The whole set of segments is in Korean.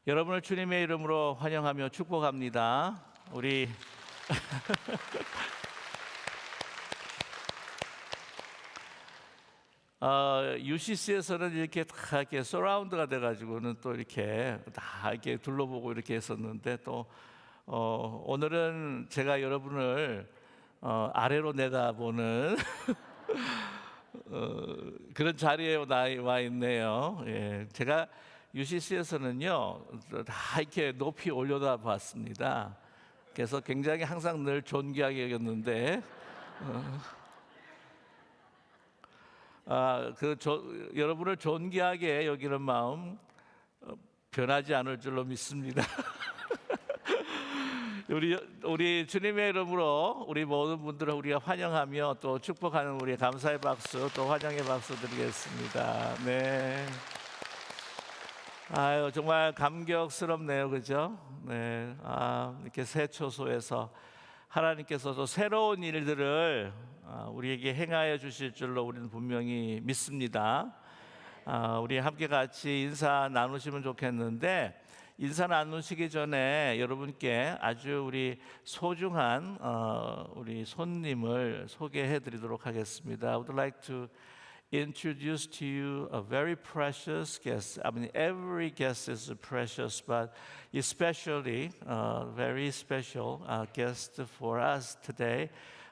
여러분을 주님의 이름으로 환영하며 축복합니다. 우리 UCC에서는 이렇게 다 이렇게 서라운드가 돼가지고는 또 이렇게 다 이렇게 둘러보고 이렇게 했었는데 또 오늘은 제가 여러분을 아래로 내다보는 그런 자리에 와 있네요. 예, 제가 UCC에서는요 다 이렇게 높이 올려다 봤습니다. 그래서 굉장히 항상 늘 존귀하게 여겼는데 여러분을 존귀하게 여기는 마음 변하지 않을 줄로 믿습니다. 우리 주님의 이름으로 우리 모든 분들을 우리가 환영하며 또 축복하는 우리 감사의 박수 또 환영의 박수 드리겠습니다. 네. 아유 정말 감격스럽네요, 그죠? 네. 이렇게 새 초소에서 하나님께서도 새로운 일들을 우리에게 행하여 주실 줄로 우리는 분명히 믿습니다. 우리 함께 같이 인사 나누시면 좋겠는데 인사 나누시기 전에 여러분께 아주 우리 소중한 우리 손님을 소개해 드리도록 하겠습니다. I would like to introduce to you a very precious guest. I mean, every guest is precious, but especially very special guest for us today,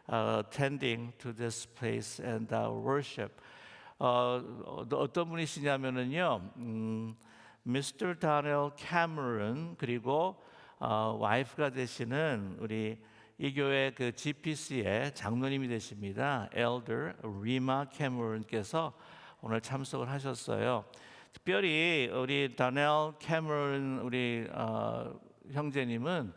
attending to this place and our worship. 어떤 분이시냐면은요, Mr. Donnell Cameron 그리고 와이프가 되시는 우리 이 교회 그 GPC의 장로님이 되십니다. Elder Rima Cameron께서 오늘 참석을 하셨어요. 특별히 우리 Donnell Cameron 우리 형제님은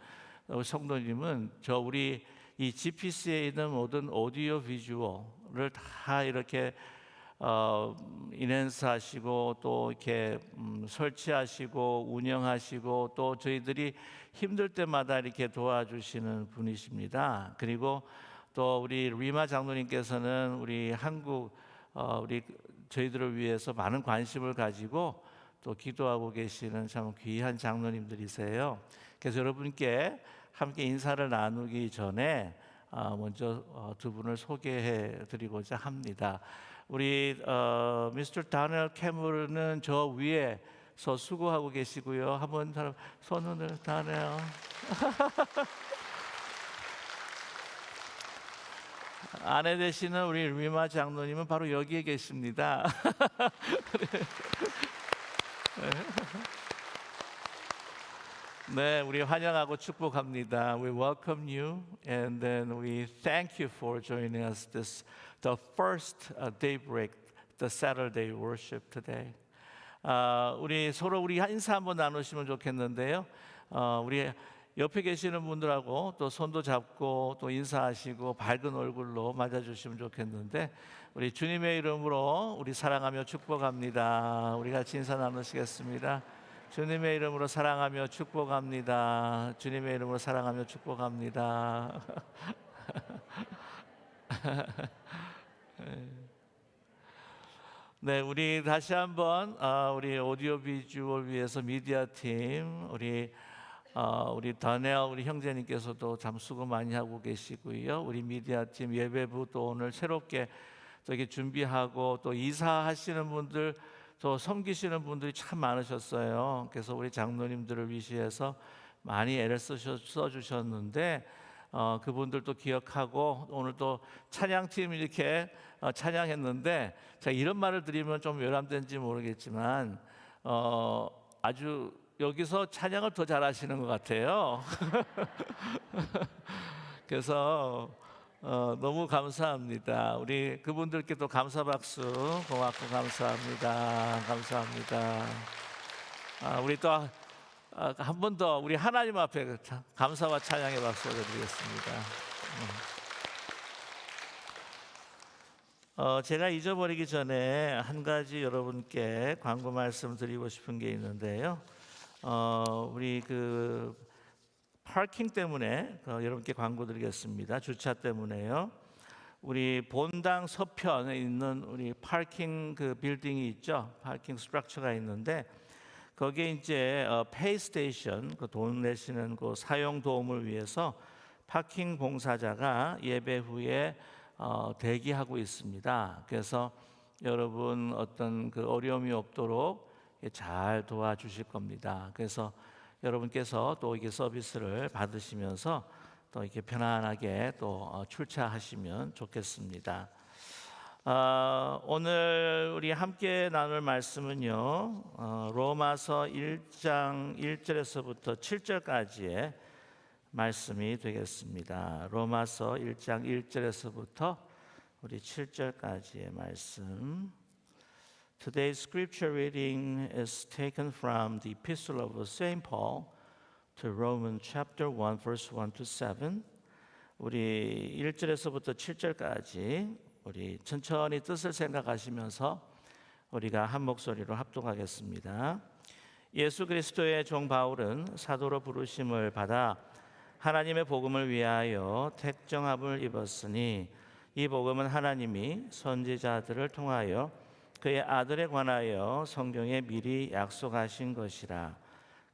성도님은 우리 이 GPC에 있는 모든 오디오 비주얼을 다 이렇게 인핸스하시고 또 이렇게 설치하시고 운영하시고 또 저희들이 힘들 때마다 이렇게 도와주시는 분이십니다. 그리고 또 우리 리마 장로님께서는 우리 한국 우리 저희들을 위해서 많은 관심을 가지고 또 기도하고 계시는 참 귀한 장로님들이세요. 그래서 여러분께 함께 인사를 나누기 전에 먼저 두 분을 소개해 드리고자 합니다. 우리 미스터 다니엘 캐머런은 저 위에서 수고하고 계시고요. 한번 손을 다니엘. 아내 되시는 우리 리마 장로님은 바로 여기에 계십니다. 네, 우리 환영하고 축복합니다. We welcome you and then we thank you for joining us the first daybreak, the Saturday worship today. 우리 서로 우리 인사 한번 나누시면 좋겠는데요. 우리 옆에 계시는 분들하고 또 손도 잡고 또 인사하시고 밝은 얼굴로 맞아주시면 좋겠는데 우리 주님의 이름으로 우리 사랑하며 축복합니다. 우리 같이 인사 나누시겠습니다. 주님의 이름으로 사랑하며 축복합니다. 주님의 이름으로 사랑하며 축복합니다. 네, 우리 다시 한번 우리 오디오 비주얼 위해서 미디어 팀 우리 다니엘 우리 형제님께서도 참 수고 많이 하고 계시고요. 우리 미디어 팀 예배부 또 오늘 새롭게 또 이렇게 준비하고 또 이사하시는 분들 또 섬기시는 분들이 참 많으셨어요. 그래서 우리 장로님들을 위시해서 많이 애를 써주셨는데 그분들도 기억하고 오늘 또 찬양팀 이렇게 찬양했는데 제가 이런 말을 드리면 좀 외람된지 모르겠지만 아주 여기서 찬양을 더 잘하시는 것 같아요. 그래서 너무 감사합니다. 우리 그분들께 또 감사 박수 고맙고 감사합니다. 감사합니다. 우리 또 한 번 더 우리 하나님 앞에 감사와 찬양의 박수 드리겠습니다. 제가 잊어버리기 전에 한 가지 여러분께 광고 말씀 드리고 싶은 게 있는데요. 우리 그 파킹 때문에 여러분께 광고 드리겠습니다. 주차 때문에요. 우리 본당 서편에 있는 우리 파킹 그 빌딩이 있죠. 파킹 스트럭처가 있는데 거기에 이제 페이 스테이션 그 돈 내시는 그 사용 도움을 위해서 파킹 봉사자가 예배 후에 대기하고 있습니다. 그래서 여러분 어떤 그 어려움이 없도록 잘 도와주실 겁니다. 그래서 여러분께서 또 이게 서비스를 받으시면서 또 이렇게 편안하게 또 출차하시면 좋겠습니다. 오늘 우리 함께 나눌 말씀은요, 로마서 1장 1절에서부터 7절까지의 말씀이 되겠습니다. 로마서 1장 1절에서부터 우리 7절까지의 말씀. Today's scripture reading is taken from the epistle of St. Paul to Romans chapter 1 verse 1 to 7. 우리 1절에서부터 7절까지 우리 천천히 뜻을 생각하시면서 우리가 한 목소리로 합독하겠습니다. 예수 그리스도의 종 바울은 사도로 부르심을 받아 하나님의 복음을 위하여 택정함을 입었으니 이 복음은 하나님이 선지자들을 통하여 그의 아들에 관하여 성경에 미리 약속하신 것이라.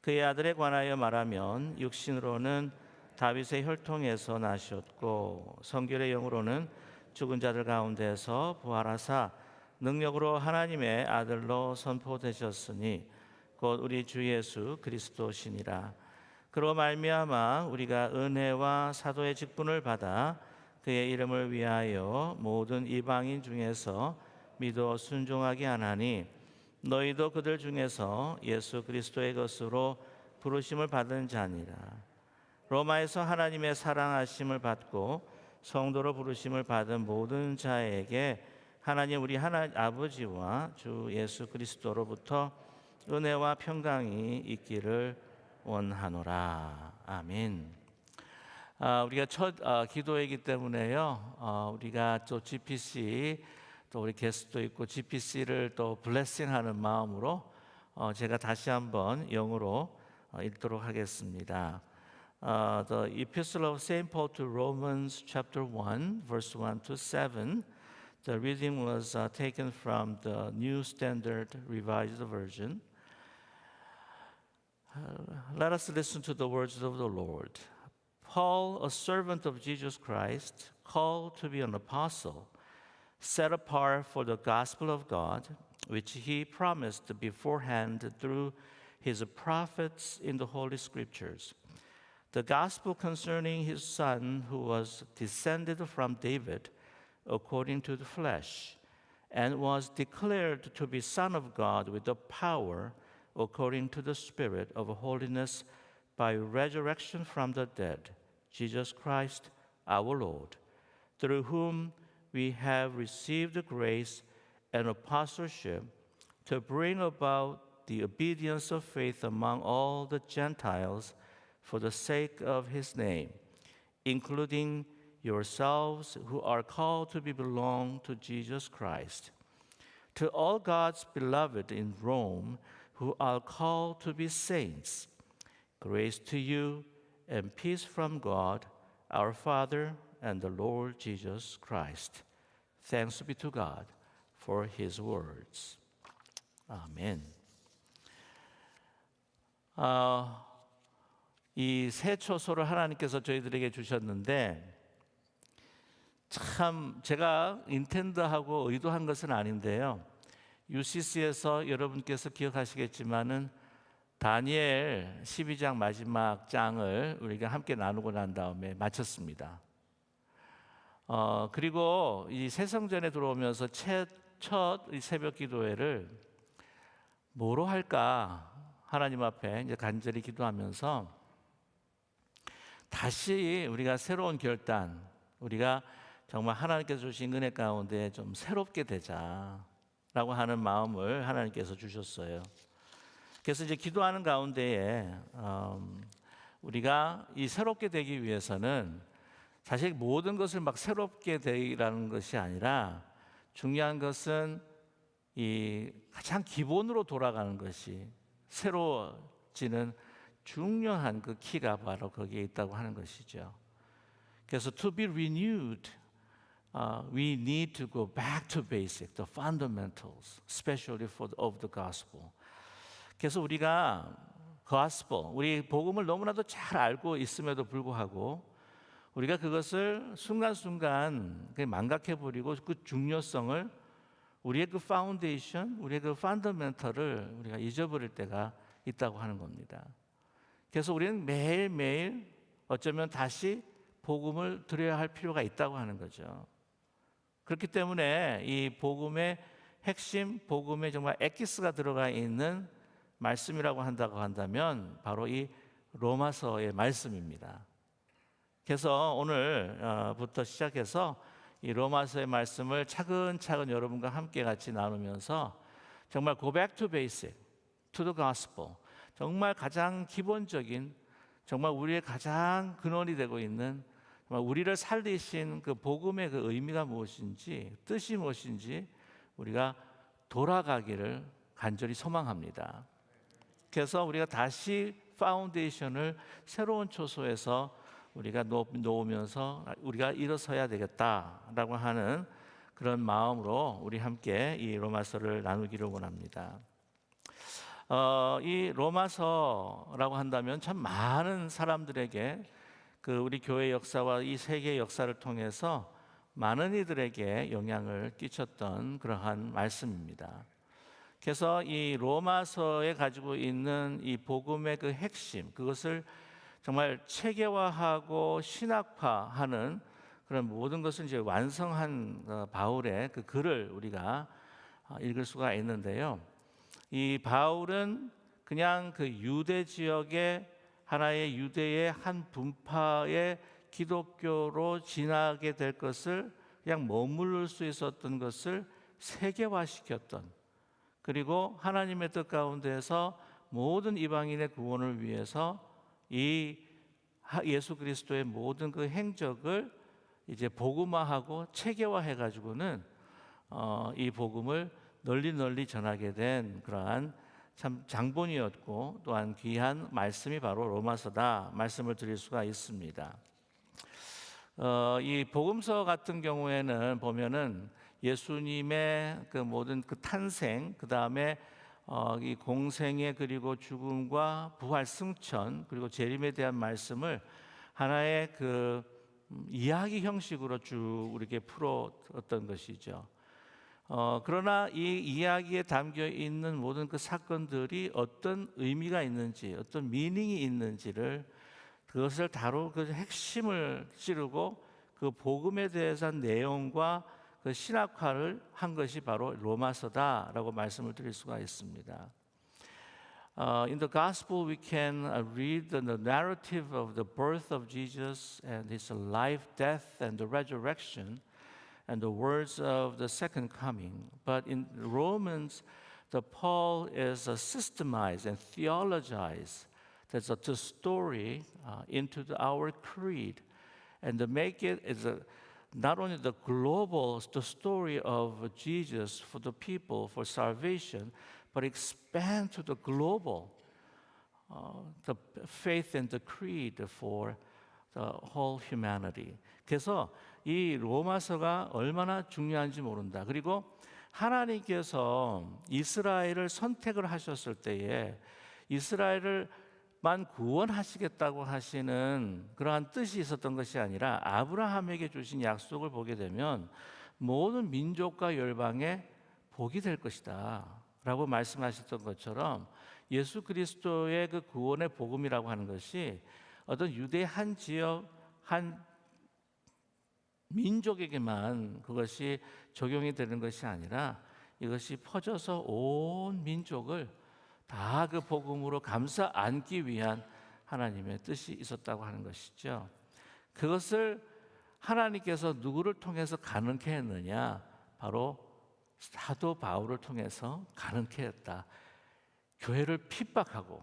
그의 아들에 관하여 말하면 육신으로는 다윗의 혈통에서 나셨고 성결의 영으로는 죽은 자들 가운데서 부활하사 능력으로 하나님의 아들로 선포되셨으니 곧 우리 주 예수 그리스도시니라. 그로 말미암아 우리가 은혜와 사도의 직분을 받아 그의 이름을 위하여 모든 이방인 중에서 믿어 순종하게 하나니 너희도 그들 중에서 예수 그리스도의 것으로 부르심을 받은 자니라. 로마에서 하나님의 사랑하심을 받고 성도로 부르심을 받은 모든 자에게 하나님 우리 아버지와 주 예수 그리스도로부터 은혜와 평강이 있기를 원하노라. 아멘. 우리가 첫 기도이기 때문에요. 우리가 또 GPC 또 우리 게스트도 있고 GPC를 또 블레싱하는 마음으로 제가 다시 한번 영어로 읽도록 하겠습니다. The Epistle of St. Paul to Romans chapter 1 verse 1 to 7. The reading was taken from the New Standard Revised Version. Let us listen to the words of the Lord. Paul, a servant of Jesus Christ, called to be an apostle, set apart for the gospel of God, which he promised beforehand through his prophets in the Holy Scriptures. The gospel concerning his son, who was descended from David according to the flesh, and was declared to be Son of God with the power according to the Spirit of holiness by resurrection from the dead, Jesus Christ our Lord, through whom we have received the grace and apostleship to bring about the obedience of faith among all the Gentiles for the sake of his name, including yourselves who are called to belong to Jesus Christ. To all God's beloved in Rome who are called to be saints, grace to you and peace from God, our Father, and the Lord Jesus Christ. Thanks be to God for his words. 아멘. 이 새 초소를 하나님께서 저희들에게 주셨는데 참 제가 인텐드하고 의도한 것은 아닌데요. UCC에서 여러분께서 기억하시겠지만은 다니엘 12장 마지막 장을 우리가 함께 나누고 난 다음에 마쳤습니다. 그리고 이 새성전에 들어오면서 첫 새벽 기도회를 뭐로 할까 하나님 앞에 이제 간절히 기도하면서 다시 우리가 새로운 결단, 우리가 정말 하나님께서 주신 은혜 가운데 좀 새롭게 되자라고 하는 마음을 하나님께서 주셨어요. 그래서 이제 기도하는 가운데에 우리가 이 새롭게 되기 위해서는 사실 모든 것을 막 새롭게 되라는 것이 아니라 중요한 것은 이 가장 기본으로 돌아가는 것이 새로워지는 중요한 그 키가 바로 거기에 있다고 하는 것이죠. 그래서 to be renewed, we need to go back to basic, the fundamentals, especially of the gospel. 그래서 우리가 gospel, 우리 복음을 너무나도 잘 알고 있음에도 불구하고 우리가 그것을 순간순간 망각해 버리고 그 중요성을, 우리의 그 파운데이션, 우리의 그 펀더멘털을 우리가 잊어버릴 때가 있다고 하는 겁니다. 그래서 우리는 매일매일 어쩌면 다시 복음을 드려야 할 필요가 있다고 하는 거죠. 그렇기 때문에 이 복음의 핵심, 복음에 정말 엑기스가 들어가 있는 말씀이라고 한다면 바로 이 로마서의 말씀입니다. 그래서 오늘부터 시작해서 이 로마서의 말씀을 차근차근 여러분과 함께 같이 나누면서 정말 go back to basic, to the gospel, 정말 가장 기본적인, 정말 우리의 가장 근원이 되고 있는, 정말 우리를 살리신 그 복음의 그 의미가 무엇인지, 뜻이 무엇인지 우리가 돌아가기를 간절히 소망합니다. 그래서 우리가 다시 파운데이션을 새로운 초소에서 우리가 놓으면서 우리가 일어서야 되겠다라고 하는 그런 마음으로 우리 함께 이 로마서를 나누기를 원합니다. 이 로마서라고 한다면 참 많은 사람들에게 그 우리 교회 역사와 이 세계 역사를 통해서 많은 이들에게 영향을 끼쳤던 그러한 말씀입니다. 그래서 이 로마서에 가지고 있는 이 복음의 그 핵심, 그것을 정말 체계화하고 신학화하는 그런 모든 것을 이제 완성한 바울의 그 글을 우리가 읽을 수가 있는데요. 이 바울은 그냥 그 유대 지역의 하나의 유대의 한 분파의 기독교로 지나게 될 것을 그냥 머무를 수 있었던 것을 세계화시켰던, 그리고 하나님의 뜻 가운데서 모든 이방인의 구원을 위해서 이 예수 그리스도의 모든 그 행적을 이제 복음화하고 체계화해 가지고는 이 복음을 널리 전하게 된 그러한 참 장본이었고 또한 귀한 말씀이 바로 로마서다 말씀을 드릴 수가 있습니다. 이 복음서 같은 경우에는 보면은 예수님의 그 모든 그 탄생, 그 다음에 이 공생애, 그리고 죽음과 부활, 승천, 그리고 재림에 대한 말씀을 하나의 그 이야기 형식으로 쭉 우리에게 풀어었던 것이죠. 그러나 이 이야기에 담겨 있는 모든 그 사건들이 어떤 의미가 있는지, 어떤 미닝이 있는지를, 그것을 그 핵심을 찌르고 그 복음에 대해서 내용과 그 신학화를 한 것이 바로 로마서다라고 말씀을 드릴 수가 있습니다. In the gospel we can read the narrative of the birth of Jesus and his life, death and the resurrection and the words of the second coming. But in Romans, Paul is systemized and theologized the story into our creed, and to make it is not only the story of Jesus for the people for salvation, but expand to the global, the faith and the creed for the whole humanity. 그래서 이 로마서가 얼마나 중요한지 모른다. 그리고 하나님께서 이스라엘을 선택을 하셨을 때에 이스라엘을만 구원하시겠다고 하시는 그러한 뜻이 있었던 것이 아니라 아브라함에게 주신 약속을 보게 되면 모든 민족과 열방에 복이 될 것이다 라고 말씀하셨던 것처럼 예수 그리스도의 그 구원의 복음이라고 하는 것이 어떤 유대 한 지역 한 민족에게만 그것이 적용이 되는 것이 아니라 이것이 퍼져서 온 민족을 다 그 복음으로 감싸 안기 위한 하나님의 뜻이 있었다고 하는 것이죠. 그것을 하나님께서 누구를 통해서 가능케 했느냐? 바로 사도 바울을 통해서 가능케 했다. 교회를 핍박하고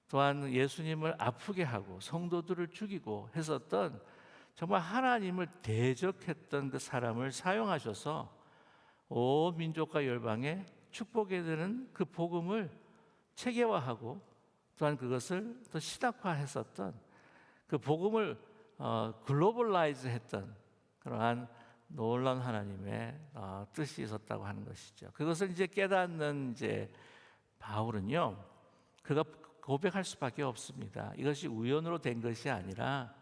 또한 예수님을 아프게 하고 성도들을 죽이고 했었던 정말 하나님을 대적했던 그 사람을 사용하셔서 온 민족과 열방에 축복이 되는 그 복음을 체계화하고 또한 그것을 또 신학화했었던 그 복음을 글로벌라이즈 했던 그러한 놀라운 하나님의 뜻이 있었다고 하는 것이죠. 그것을 이제 깨닫는 이제 바울은요, 그가 고백할 수밖에 없습니다. 이것이 우연으로 된 것이 아니라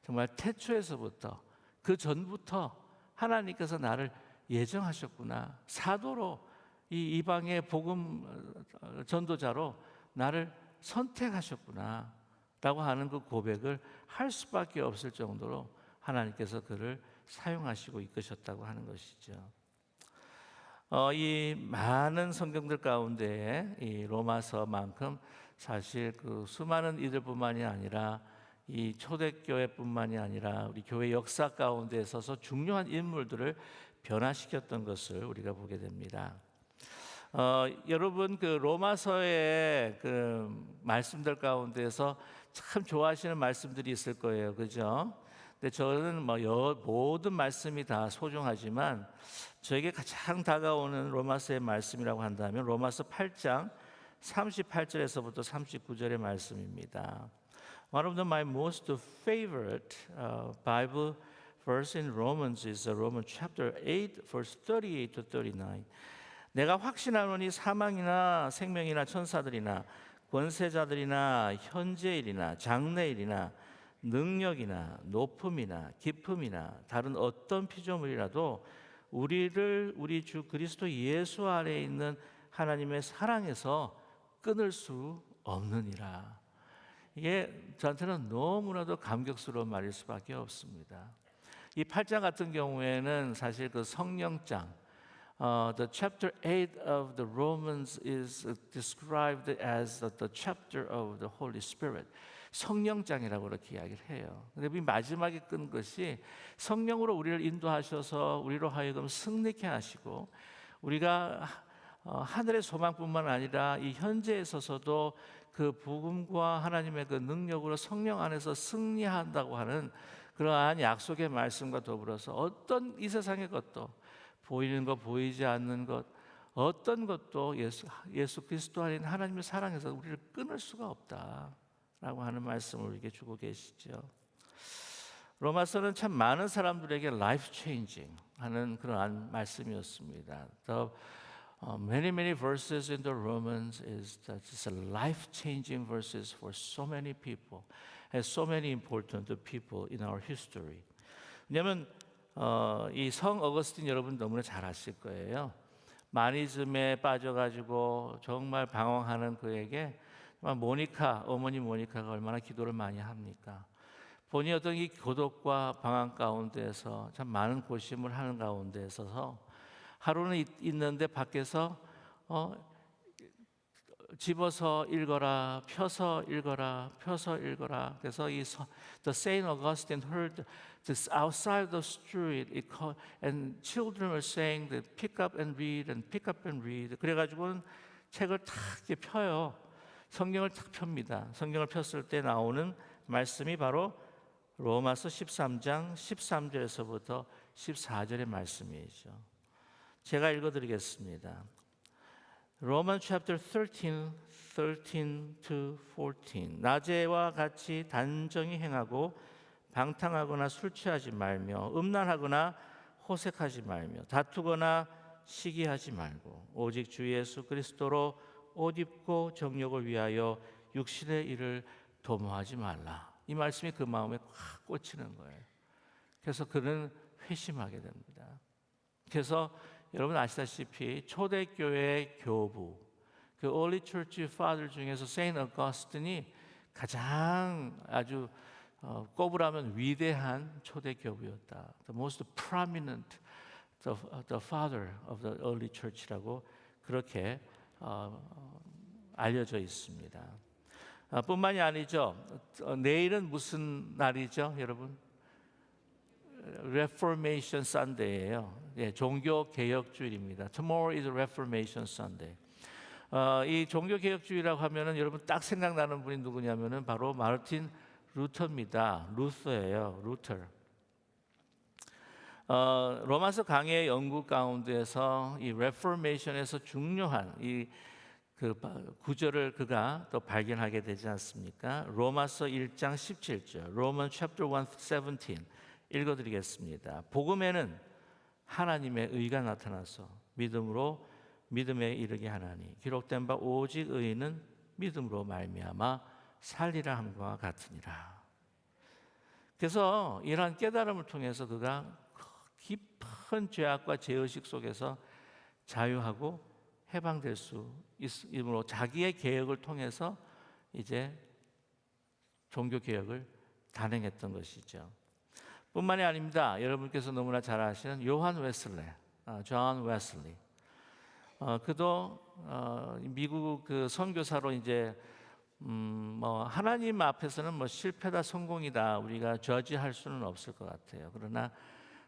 정말 태초에서부터, 그 전부터 하나님께서 나를 예정하셨구나. 사도로, 이 이방의 복음 전도자로 나를 선택하셨구나 라고 하는 그 고백을 할 수밖에 없을 정도로 하나님께서 그를 사용하시고 이끄셨다고 하는 것이죠. 이 많은 성경들 가운데 이 로마서만큼 사실 그 수많은 이들뿐만이 아니라 이 초대교회뿐만이 아니라 우리 교회 역사 가운데 있어서 중요한 인물들을 변화시켰던 것을 우리가 보게 됩니다. 여러분 그 로마서의 그 말씀들 가운데서 참 좋아하시는 말씀들이 있을 거예요, 그죠? 근데 저는 모든 말씀이 다 소중하지만 저에게 가장 다가오는 로마서의 말씀이라고 한다면 로마서 8장 38절에서부터 39절의 말씀입니다. One of my most favorite Bible verse in Romans is Romans chapter 8, verse 38 to 39. 내가 확신하노니 사망이나 생명이나 천사들이나 권세자들이나 현재일이나 장래일이나 능력이나 높음이나 깊음이나 다른 어떤 피조물이라도 우리를 우리 주 그리스도 예수 안에 있는 하나님의 사랑에서 끊을 수 없느니라. 이게 저한테는 너무나도 감격스러운 말일 수밖에 없습니다. 이 8장 같은 경우에는 사실 그 성령장, the chapter 8 of the Romans is described as the chapter of the Holy Spirit. 성령장이라고 그렇게 이야기를 해요. 근데 이 마지막에 끈 것이 성령으로 우리를 인도하셔서 우리로 하여금 승리케 하시고 우리가 하늘의 소망뿐만 아니라 이 현재에 있어서도 그 복음과 하나님의 그 능력으로 성령 안에서 승리한다고 하는 그러한 약속의 말씀과 더불어서 어떤 이 세상의 것도 보이는 것 보이지 않는 것 어떤 것도 예수 그리스도 안에 있는 하나님의 사랑에서 우리를 끊을 수가 없다라고 하는 말씀을 우리에게 주고 계시죠. 로마서는 참 많은 사람들에게 life changing 하는 그러한 말씀이었습니다. The many verses in the Romans is that it's a life changing verses for so many people, and so many important people in our history. 왜냐하면 이 성 어거스틴 여러분 너무나 잘 아실 거예요. 마니즘에 빠져가지고 정말 방황하는 그에게 어머니 모니카가 얼마나 기도를 많이 합니까? 본인이 어떤 이 고독과 방황 가운데서 참 많은 고심을 하는 가운데 있어서 하루는 있는데 밖에서 집어서 읽어라, 펴서 읽어라, 펴서 읽어라. 그래서 the Saint Augustine heard this outside the street, and children were saying that pick up and read and pick up and read. 그래가지고는 책을 탁 이렇게 펴요. 성경을 탁 펴니다. 성경을 폈을 때 나오는 말씀이 바로 로마서 13장 13절에서부터 14절의 말씀이죠. 제가 읽어드리겠습니다. Romans chapter 13 to 14. 낮에와 같이 단정히 행하고 방탕하거나 술 취하지 말며 음란하거나 호색하지 말며 다투거나 시기하지 말고 오직 주 예수 그리스도로 옷 입고 정욕을 위하여 육신의 일을 도모하지 말라. 이 말씀이 그 마음에 확 꽂히는 거예요. 그래서 그는 회심하게 됩니다. 그래서 여러분 아시다시피 초대교회의 교부, 그 Early Church Father 중에서 Saint Augustine이 가장 아주 꼽으라면 위대한 초대교부였다. The most prominent, the father of the early church라고 그렇게 알려져 있습니다. 뿐만이 아니죠. 내일은 무슨 날이죠, 여러분? Reformation Sunday예요. 예, 종교 개혁 주일입니다. Tomorrow is Reformation Sunday. 이 종교 개혁 주일이라고 하면은 여러분 딱 생각나는 분이 누구냐면은 바로 마르틴 루터입니다. 루터예요. 루터. 로마서 강해의 연구 가운데서 이 Reformation에서 중요한 이 그 구절을 그가 또 발견하게 되지 않습니까? 로마서 1장 17절, Romans chapter 1, 17 읽어드리겠습니다. 복음에는 하나님의 의가 나타나서 믿음으로 믿음에 이르게 하나니 기록된 바 오직 의인은 믿음으로 말미암아 살리라 함과 같으니라. 그래서 이러한 깨달음을 통해서 그가 깊은 죄악과 죄의식 속에서 자유하고 해방될 수 있으므로 자기의 개혁을 통해서 이제 종교 개혁을 단행했던 것이죠. 뿐만이 아닙니다. 여러분께서 너무나 잘 아시는 요한 웨슬리, 존 웨슬리. 그도 미국 그 선교사로 이제 하나님 앞에서는 실패다 성공이다 우리가 저지할 수는 없을 것 같아요. 그러나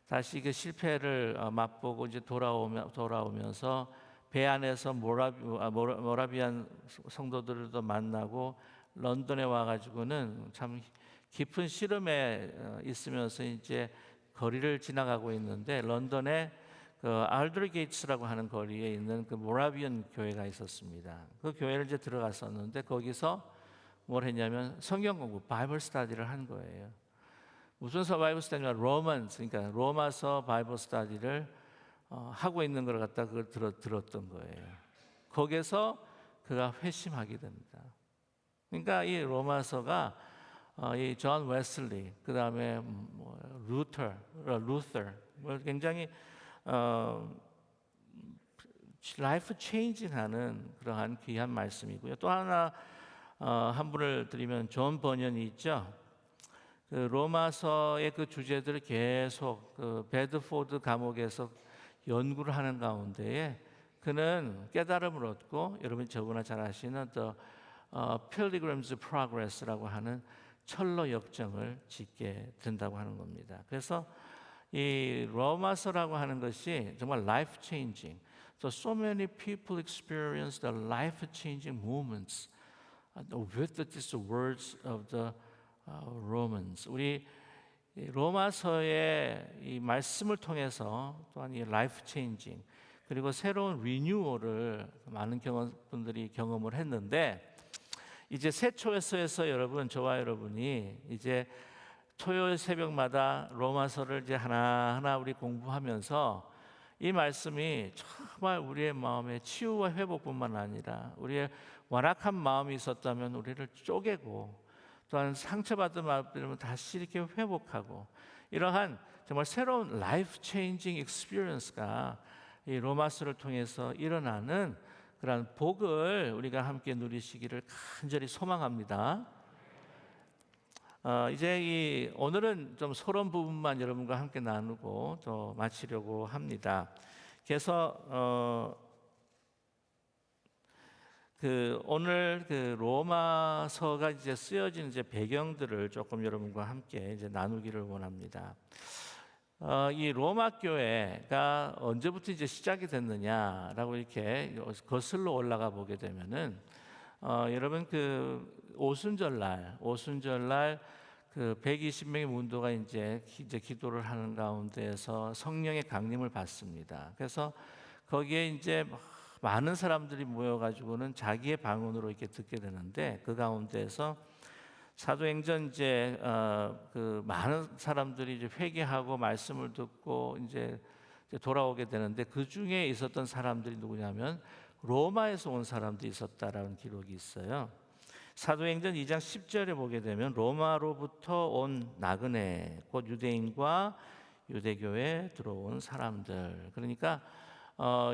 다시 그 실패를 맛보고 이제 돌아오면서 배 안에서 모라비안 성도들도 만나고 런던에 와가지고는 참 깊은 시름에 있으면서 이제 거리를 지나가고 있는데 런던에 그 알더게이츠라고 하는 거리에 있는 그 모라비안 교회가 있었습니다. 그 교회를 이제 들어갔었는데 거기서 뭘 했냐면 성경 공부, 바이블 스터디를 한 거예요. 무슨 바이블 스터디냐? 그러니까 로마서 바이블 스터디를 하고 있는 걸 갖다 그걸 들었던 거예요. 거기서 그가 회심하게 됩니다. 그러니까 이 로마서가 이 존 웨슬리, 그 다음에 루터, 굉장히 라이프 체인징하는 그러한 귀한 말씀이고요. 또 하나 한 분을 드리면 존 버년이 있죠. 그 로마서의 그 주제들을 계속 그 베드포드 감옥에서 연구를 하는 가운데에 그는 깨달음을 얻고 여러분이 저보다 잘 아시는 Pilgrim's Progress라고 하는 철로 역정을 짓게 된다고 하는 겁니다. 그래서 이 로마서라고 하는 것이 정말 life changing. So many people experience the life changing moments with these words of the Romans. 우리 로마서의 이 말씀을 통해서 또한 이 life changing 그리고 새로운 리뉴얼을 많은 분들이 경험을 했는데 이제 새초에서에서 여러분 저와 여러분이 이제 토요일 새벽마다 로마서를 이제 하나하나 우리 공부하면서 이 말씀이 정말 우리의 마음의 치유와 회복뿐만 아니라 우리의 완악한 마음이 있었다면 우리를 쪼개고 또한 상처받은 마음들은 다시 이렇게 회복하고 이러한 정말 새로운 라이프 체인징 익스피리언스가 이 로마서를 통해서 일어나는 그런 복을 우리가 함께 누리시기를 간절히 소망합니다. 이제 오늘은 좀 서론 부분만 여러분과 함께 나누고 또 마치려고 합니다. 그래서 오늘 그 로마서가 이제 쓰여진 이제 배경들을 조금 여러분과 함께 이제 나누기를 원합니다. 이 로마 교회가 언제부터 이제 시작이 됐느냐라고 이렇게 거슬러 올라가 보게 되면은 여러분 그 오순절날 그 120명의 문도가 이제 기도를 하는 가운데에서 성령의 강림을 받습니다. 그래서 거기에 이제 많은 사람들이 모여가지고는 자기의 방언으로 이렇게 듣게 되는데 그 가운데에서 사도행전 이제 그 많은 사람들이 이제 회개하고 말씀을 듣고 이제 돌아오게 되는데 그 중에 있었던 사람들이 누구냐면 로마에서 온 사람들이 있었다라는 기록이 있어요. 사도행전 2장 10절에 보게 되면 로마로부터 온 나그네 곧 유대인과 유대교에 들어온 사람들. 그러니까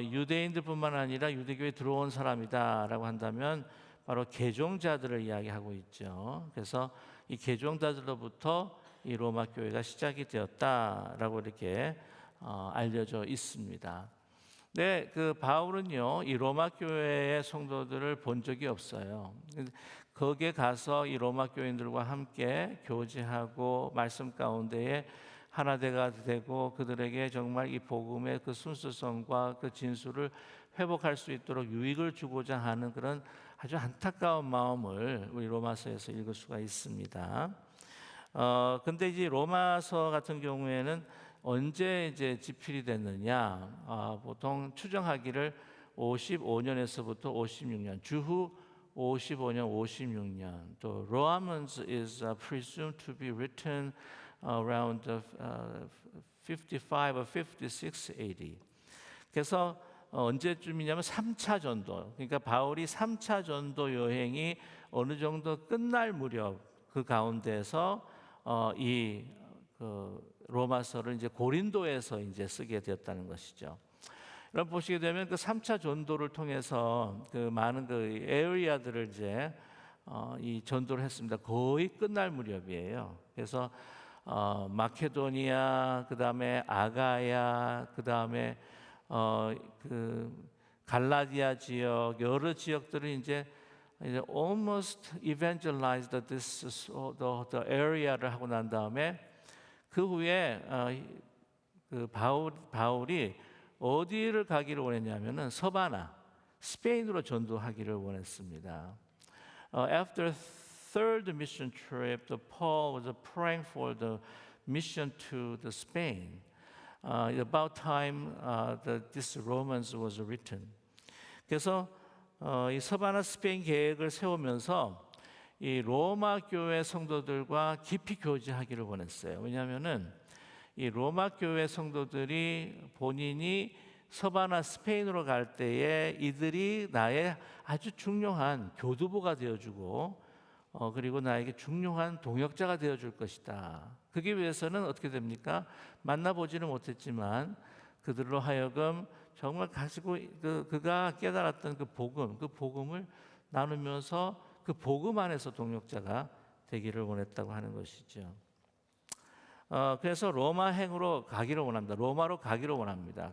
유대인들뿐만 아니라 유대교에 들어온 사람이다라고 한다면 바로 개종자들을 이야기하고 있죠. 그래서 이 개종자들로부터 이 로마 교회가 시작이 되었다라고 이렇게 알려져 있습니다. 네, 그 바울은요, 이 로마 교회의 성도들을 본 적이 없어요. 거기에 가서 이 로마 교인들과 함께 교제하고 말씀 가운데에 하나되가 되고 그들에게 정말 이 복음의 그 순수성과 그 진수를 회복할 수 있도록 유익을 주고자 하는 그런 아주 안타까운 마음을 우리 로마서에서 읽을 수가 있습니다. 근데 이제 로마서 같은 경우에는 언제 이제 집필이 됐느냐? 보통 추정하기를 55년에서부터 56년, 주후 55년, 56년. 또 Romans is presumed to be written around 55 or 56 AD. 그래서 언제쯤이냐면 3차 전도. 그러니까 바울이 3차 전도 여행이 어느 정도 끝날 무렵 그 가운데서 그 로마서를 이제 고린도에서 이제 쓰게 되었다는 것이죠. 여러분 보시게 되면 그 3차 전도를 통해서 그 많은 그 에어리아들을 이제 이 전도를 했습니다. 거의 끝날 무렵이에요. 그래서 마케도니아, 그다음에 아가야, 그다음에 그 갈라디아 지역 여러 지역들을 이제 almost evangelized the area를 하고 난 다음에 그 후에 그 바울이 어디를 가기를 원했냐면은 서바나 스페인으로 전도하기를 원했습니다. After third mission trip, the Paul was praying for the mission to the Spain. About time that this Romans was written. 그래서 이 서바나 스페인 계획을 세우면서 이 로마 교회 성도들과 깊이 교제하기를 원했어요. 왜냐하면은 이 로마 교회 성도들이 본인이 서바나 스페인으로 갈 때에 이들이 나의 아주 중요한 교두보가 되어주고 그리고 나에게 중요한 동역자가 되어줄 것이다. 그게 위해서는 어떻게 됩니까? 만나보지는 못했지만 그들로 하여금 정말 가지고 그가 깨달았던 그 복음을 나누면서 그 복음 안에서 동역자가 되기를 원했다고 하는 것이죠. 그래서 로마행으로 가기를 원합니다. 로마로 가기를 원합니다.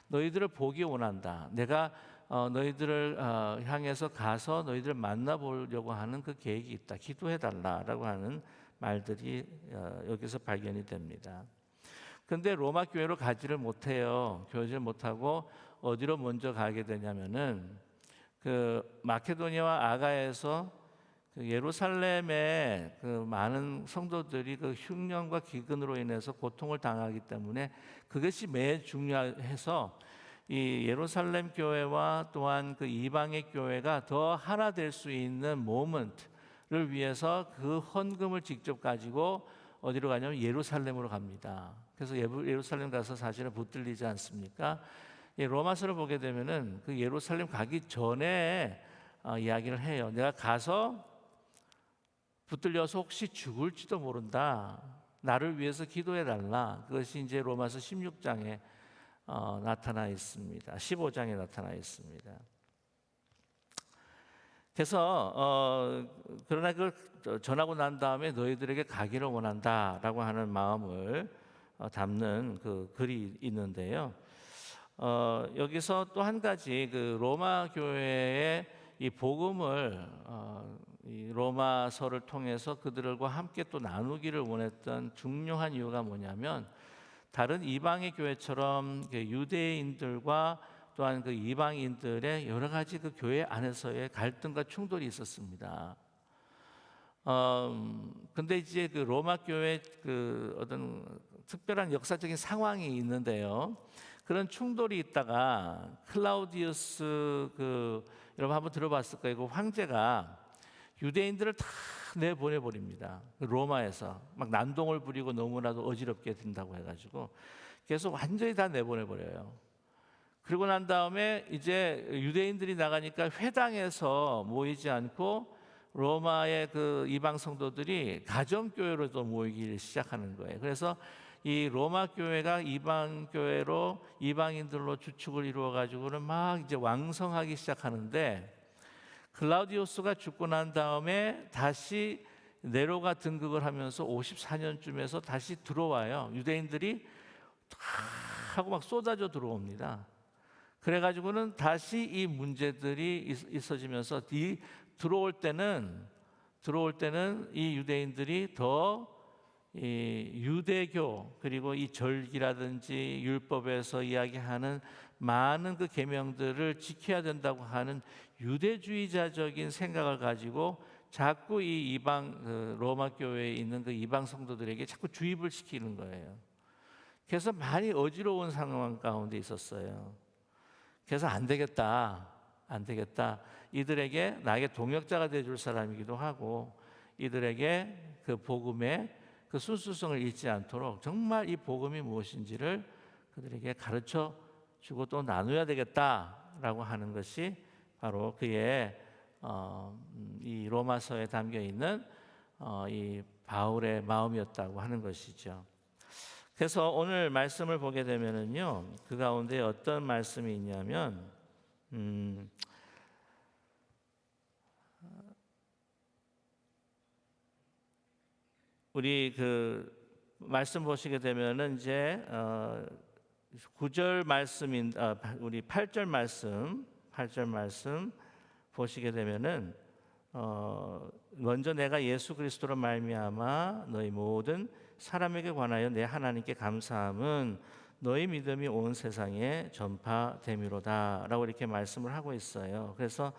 너희들을 보기 원한다. 내가 너희들을 향해서 가서 너희들을 만나보려고 하는 그 계획이 있다. 기도해달라라고 하는 말들이 여기서 발견이 됩니다. 근데 로마 교회로 가지를 못해요. 교회를 못하고 어디로 먼저 가게 되냐면은 그 마케도니아와 아가야에서 그 예루살렘의 그 많은 성도들이 그 흉년과 기근으로 인해서 고통을 당하기 때문에 그것이 매우 중요해서 이 예루살렘 교회와 또한 그 이방의 교회가 더 하나 될 수 있는 모먼트를 위해서 그 헌금을 직접 가지고 어디로 가냐면 예루살렘으로 갑니다. 그래서 예루살렘 가서 사실은 붙들리지 않습니까? 로마서를 보게 되면은 그 예루살렘 가기 전에 이야기를 해요. 내가 가서 붙들려서 혹시 죽을지도 모른다. 나를 위해서 기도해 달라. 그것이 이제 로마서 16장에 나타나 있습니다. 15장에 나타나 있습니다. 그래서 그러나 그걸 전하고 난 다음에 너희들에게 가기를 원한다라고 하는 마음을 담는 그 글이 있는데요. 여기서 또 한 가지 그 로마 교회의 이 복음을 이 로마서를 통해서 그들과 함께 또 나누기를 원했던 중요한 이유가 뭐냐면 다른 이방의 교회처럼 유대인들과 또한 그 이방인들의 여러 가지 그 교회 안에서의 갈등과 충돌이 있었습니다. 근데 이제 그 로마 교회 그 어떤 특별한 역사적인 상황이 있는데요. 그런 충돌이 있다가 클라우디우스 여러분 한번 들어봤을 거예요. 그 황제가 유대인들을 다 내보내 버립니다. 로마에서 막 난동을 부리고 너무나도 어지럽게 된다고 해가지고 그래서 완전히 다 내보내 버려요. 그리고 난 다음에 이제 유대인들이 나가니까 회당에서 모이지 않고 로마의 그 이방 성도들이 가정 교회로 또 모이기 시작하는 거예요. 그래서 이 로마 교회가 이방 교회로 이방인들로 주축을 이루어 가지고는 막 이제 왕성하기 시작하는데 클라우디우스가 죽고 난 다음에 다시 네로가 등극을 하면서 54년쯤에서 다시 들어와요. 유대인들이 하고 막 쏟아져 들어옵니다. 그래가지고는 다시 이 문제들이 있어지면서 들어올 때는 이 유대인들이 더 이 유대교 그리고 이 절기라든지 율법에서 이야기하는 많은 그 계명들을 지켜야 된다고 하는 유대주의자적인 생각을 가지고 자꾸 이 이방 로마 교회에 있는 그 이방 성도들에게 자꾸 주입을 시키는 거예요. 그래서 많이 어지러운 상황 가운데 있었어요. 그래서 안 되겠다. 이들에게 나에게 동역자가 되어줄 사람이기도 하고 이들에게 그 복음의 그 순수성을 잃지 않도록 정말 이 복음이 무엇인지를 그들에게 가르쳐 주고 또 나눠야 되겠다라고 하는 것이 바로 그의 이 로마서에 담겨 있는 이 바울의 마음이었다고 하는 것이죠. 그래서 오늘 말씀을 보게 되면은요, 그 가운데 어떤 말씀이 있냐면, 우리 그 말씀 보시게 되면은 이제 9절 말씀인 우리 8절 말씀 보시게 되면은 먼저 내가 예수 그리스도로 말미암아 너희 모든 사람에게 관하여 내 하나님께 감사함은 너희 믿음이 온 세상에 전파됨이로다라고 이렇게 말씀을 하고 있어요. 그래서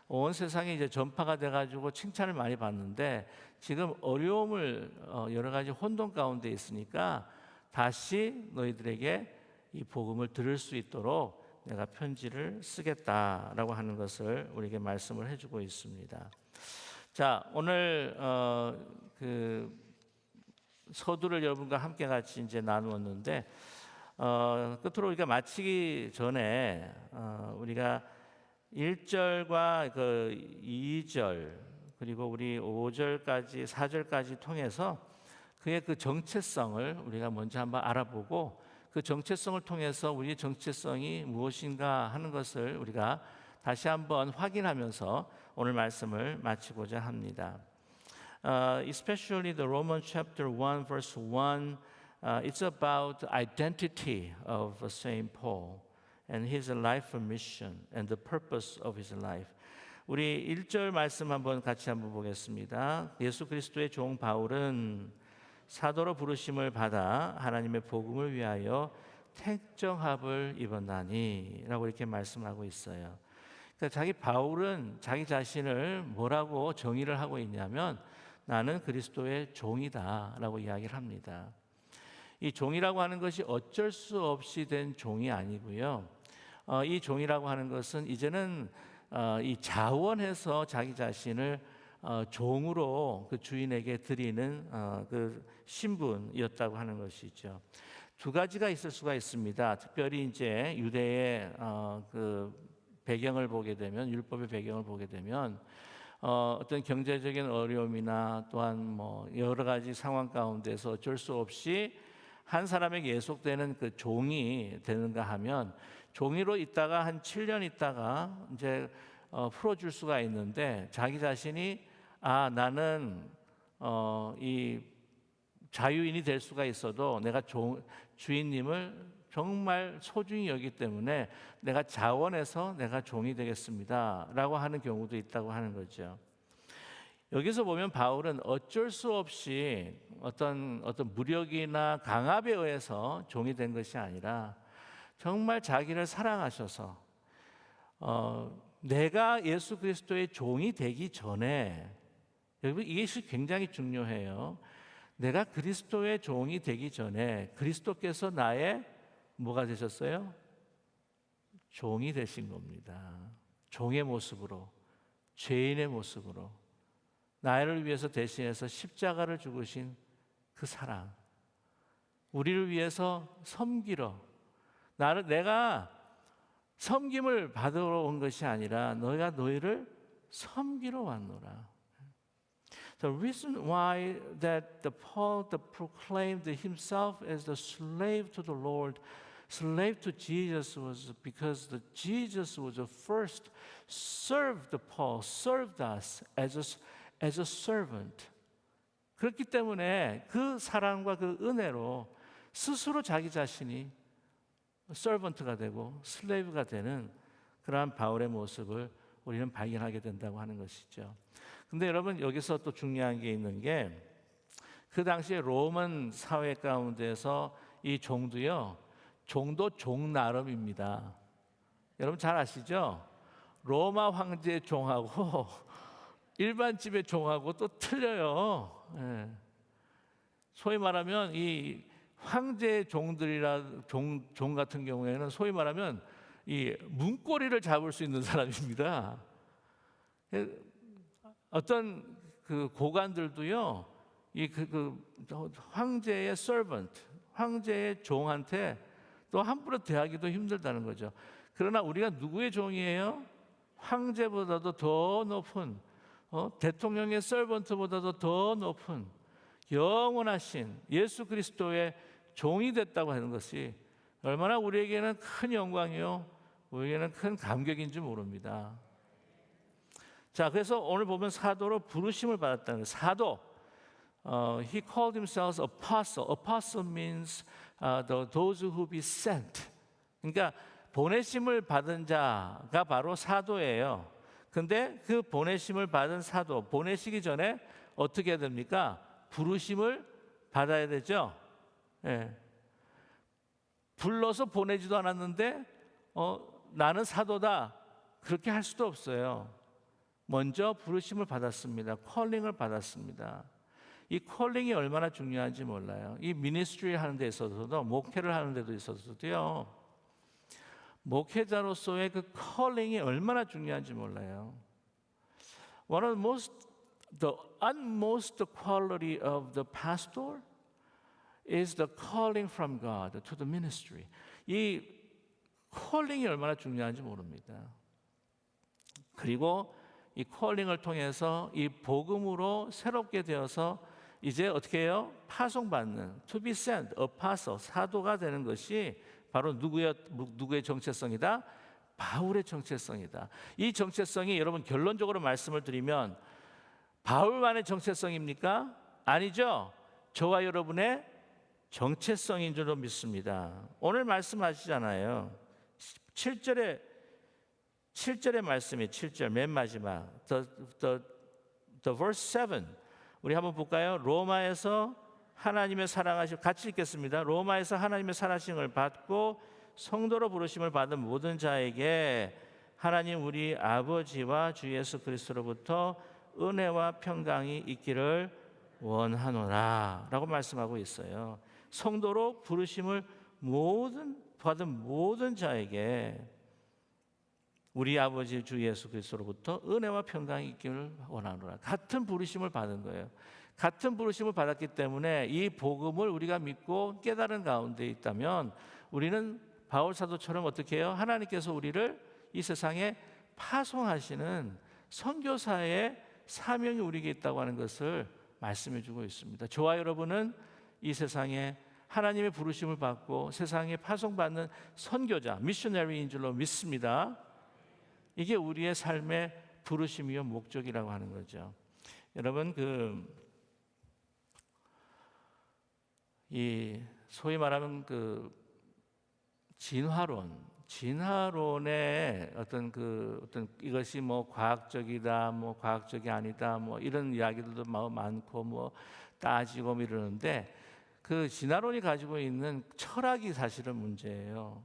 온 세상에 이제 전파가 돼가지고 칭찬을 많이 받는데 지금 어려움을 여러 가지 혼돈 가운데 있으니까 다시 너희들에게 이 복음을 들을 수 있도록 내가 편지를 쓰겠다라고 하는 것을 우리에게 말씀을 해주고 있습니다. 자, 오늘 그 서두를 여러분과 함께 같이 이제 나누었는데 끝으로 우리가 마치기 전에 우리가 1절과 그 2절 그리고 우리 5절까지 4절까지 통해서 그의 그 정체성을 우리가 먼저 한번 알아보고 그 정체성을 통해서 우리의 정체성이 무엇인가 하는 것을 우리가 다시 한번 확인하면서 오늘 말씀을 마치고자 합니다. Especially the Romans chapter 1 verse 1, it's about the identity of Saint Paul and his life mission and the purpose of his life. 우리 1절 말씀 한번 같이 한번 보겠습니다. 예수 그리스도의 종 바울은 사도로 부르심을 받아 하나님의 복음을 위하여 택정합을 입었나니 라고 이렇게 말씀하고 있어요. 그러니까 바울은 자기 자신을 뭐라고 정의를 하고 있냐면 나는 그리스도의 종이다 라고 이야기를 합니다. 이 종이라고 하는 것이 어쩔 수 없이 된 종이 아니고요. 이 종이라고 하는 것은 이제는 이 자원해서 자기 자신을 종으로 그 주인에게 드리는 그 신분이었다고 하는 것이죠. 두 가지가 있을 수가 있습니다. 특별히 이제 유대의 그 배경을 보게 되면 율법의 배경을 보게 되면 어떤 경제적인 어려움이나 또한 뭐 여러 가지 상황 가운데서 어쩔 수 없이 한 사람에게 예속되는 그 종이 되는가 하면 종이로 있다가 한 7년 있다가 이제 풀어줄 수가 있는데 자기 자신이 나는 이 자유인이 될 수가 있어도 내가 주인님을 정말 소중히 여기기 때문에 내가 자원해서 내가 종이 되겠습니다 라고 하는 경우도 있다고 하는 거죠. 여기서 보면 바울은 어쩔 수 없이 어떤 무력이나 강압에 의해서 종이 된 것이 아니라 정말 자기를 사랑하셔서 내가 예수 그리스도의 종이 되기 전에, 여러분 이것이 굉장히 중요해요. 내가 그리스도의 종이 되기 전에 그리스도께서 나의 뭐가 되셨어요? 종이 되신 겁니다. 종의 모습으로, 죄인의 모습으로 나를 위해서 대신해서 십자가를 죽으신 그 사랑, 우리를 위해서 섬기러 내가 섬김을 받으러 온 것이 아니라 너희가 너희를 섬기러 왔노라. The reason why that Paul proclaimed himself as the slave to the Lord, slave to Jesus, was because Jesus was the first served Paul, served us as a servant. 그렇기 때문에 그 사랑과 그 은혜로 스스로 자기 자신이 서번트가 되고 슬레이브가 되는 그러한 바울의 모습을 우리는 발견하게 된다고 하는 것이죠. 근데 여러분 여기서 또 중요한 게 있는 게 그 당시에 로만 사회 가운데서 이 종도요, 종도 종 나름입니다. 여러분 잘 아시죠? 로마 황제 종하고 일반 집의 종하고 또 틀려요. 예. 소위 말하면 이 황제 종들이라 종 같은 경우에는 소위 말하면 이 문고리를 잡을 수 있는 사람입니다. 어떤 그 고관들도요, 이 황제의 servant, 황제의 종한테 또 함부로 대하기도 힘들다는 거죠. 그러나 우리가 누구의 종이에요? 황제보다도 더 높은, 대통령의 서번트보다도 더 높은 영원하신 예수 그리스도의 종이 됐다고 하는 것이 얼마나 우리에게는 큰 영광이요, 우리에게는 큰 감격인지 모릅니다. 자, 그래서 오늘 보면 사도로 부르심을 받았다는 거예요. 사도, he called himself apostle. Apostle means those who be sent. 그러니까 보내심을 받은 자가 바로 사도예요. 근데 그 보내심을 받은 사도, 보내시기 전에 어떻게 해야 됩니까? 부르심을 받아야 되죠. 예. 불러서 보내지도 않았는데 나는 사도다, 그렇게 할 수도 없어요. 먼저 부르심을 받았습니다. 콜링을 받았습니다. 이 콜링이 얼마나 중요한지 몰라요. 이 미니스트리 하는 데 있어서도, 목회를 하는 데도 있어서도요, 목회자로서의 그 콜링이 얼마나 중요한지 몰라요. One of the utmost quality of the pastor is the calling from God to the ministry. 이 콜링이 얼마나 중요한지 모릅니다. 그리고 이 콜링을 통해서 이 복음으로 새롭게 되어서 이제 어떻게 해요? 파송받는, to be sent, apostle, 사도가 되는 것이 바로 누구의 정체성이다? 바울의 정체성이다. 이 정체성이, 여러분 결론적으로 말씀을 드리면 바울만의 정체성입니까? 아니죠. 저와 여러분의 정체성인 줄로 믿습니다. 오늘 말씀하시잖아요. 7절의 말씀이 7절 맨 마지막 the verse 7 우리 한번 볼까요? 로마에서 하나님의 사랑하심, 같이 읽겠습니다. 로마에서 하나님의 사랑하심을 받고 성도로 부르심을 받은 모든 자에게 하나님 우리 아버지와 주 예수 그리스도로부터 은혜와 평강이 있기를 원하노라 라고 말씀하고 있어요. 성도로 부르심을 받은 모든 자에게 우리 아버지 주 예수 그리스도로부터 은혜와 평강이 있기를 원하노라. 같은 부르심을 받은 거예요. 같은 부르심을 받았기 때문에 이 복음을 우리가 믿고 깨달은 가운데 있다면 우리는 바울 사도처럼 어떻게 해요? 하나님께서 우리를 이 세상에 파송하시는 선교사의 사명이 우리에게 있다고 하는 것을 말씀해 주고 있습니다. 저와 여러분은 이 세상에 하나님의 부르심을 받고 세상에 파송받는 선교자, 미셔너리인 줄로 믿습니다. 이게 우리의 삶의 부르심이요 목적이라고 하는 거죠. 여러분, 이 소위 말하면 진화론의 어떤 이것이 뭐 과학적이다, 뭐 과학적이 아니다, 뭐 이런 이야기들도 많고 뭐 따지고 이러는데 그 진화론이 가지고 있는 철학이 사실은 문제예요.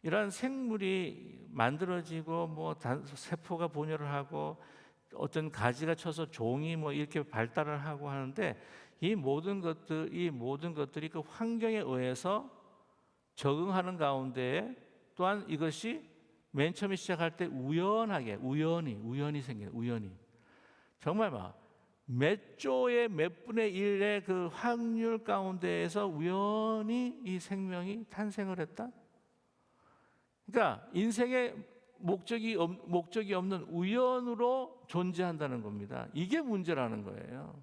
이런 생물이 만들어지고 뭐 세포가 분열을 하고 어떤 가지가 쳐서 종이 뭐 이렇게 발달을 하고 하는데 이 모든 것들이 그 환경에 의해서 적응하는 가운데 또한 이것이 맨 처음에 시작할 때 우연히 생겨요. 우연히 정말 몇 조의 몇 분의 1의 그 확률 가운데에서 우연히 이 생명이 탄생을 했다. 그러니까 인생의 목적이 없는 우연으로 존재한다는 겁니다. 이게 문제라는 거예요.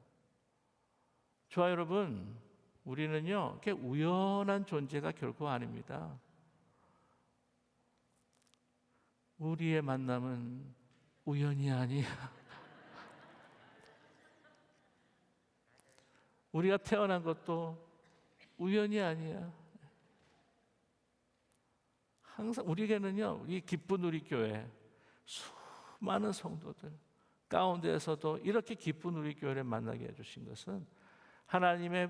저와 여러분, 우리는요, 이렇게 우연한 존재가 결코 아닙니다. 우리의 만남은 우연이 아니야. 우리가 태어난 것도 우연이 아니야. 항상 우리에게는요, 이 기쁜 우리 교회 수많은 성도들 가운데에서도 이렇게 기쁜 우리 교회를 만나게 해주신 것은 하나님의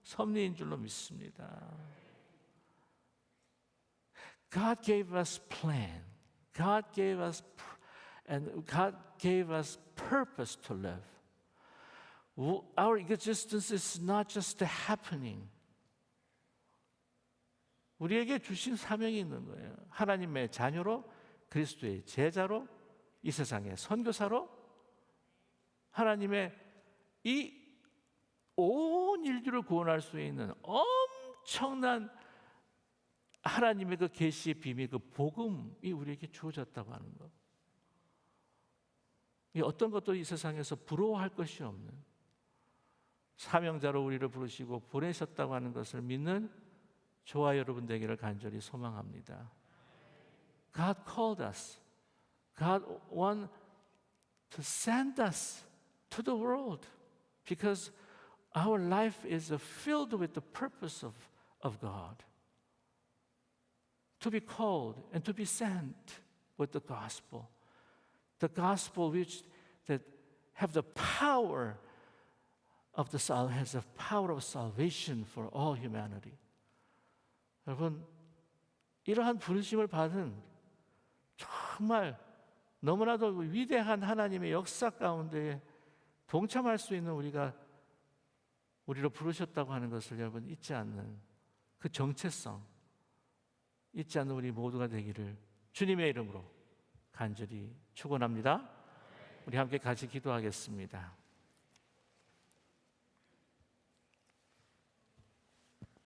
섭리인 줄로 믿습니다. God gave us plan. God gave us purpose to live. Our existence is not just a happening. 우리에게 주신 사명이 있는 거예요. 하나님의 자녀로, 그리스도의 제자로, 이 세상의 선교사로 하나님의 이 온 인류를 구원할 수 있는 엄청난 하나님의 그 계시의 비밀, 그 복음이 우리에게 주어졌다고 하는 것. 이 어떤 것도 이 세상에서 부러워할 것이 없는 사명자로 우리를 부르시고 보내셨다고 하는 것을 믿는 저와 여러분 되기를 간절히 소망합니다. God called us. God want to send us to the world because our life is filled with the purpose of God. To be called and to be sent with the gospel. The gospel which that have the power of has the power of salvation for all humanity. 여러분, 이러한 부르심을 받은 정말 너무나도 위대한 하나님의 역사 가운데 동참할 수 있는 우리를 부르셨다고 하는 것을 여러분 잊지 않는 그 정체성, 잊지 않는 우리 모두가 되기를 주님의 이름으로 간절히 축원합니다. 우리 함께 같이 기도하겠습니다.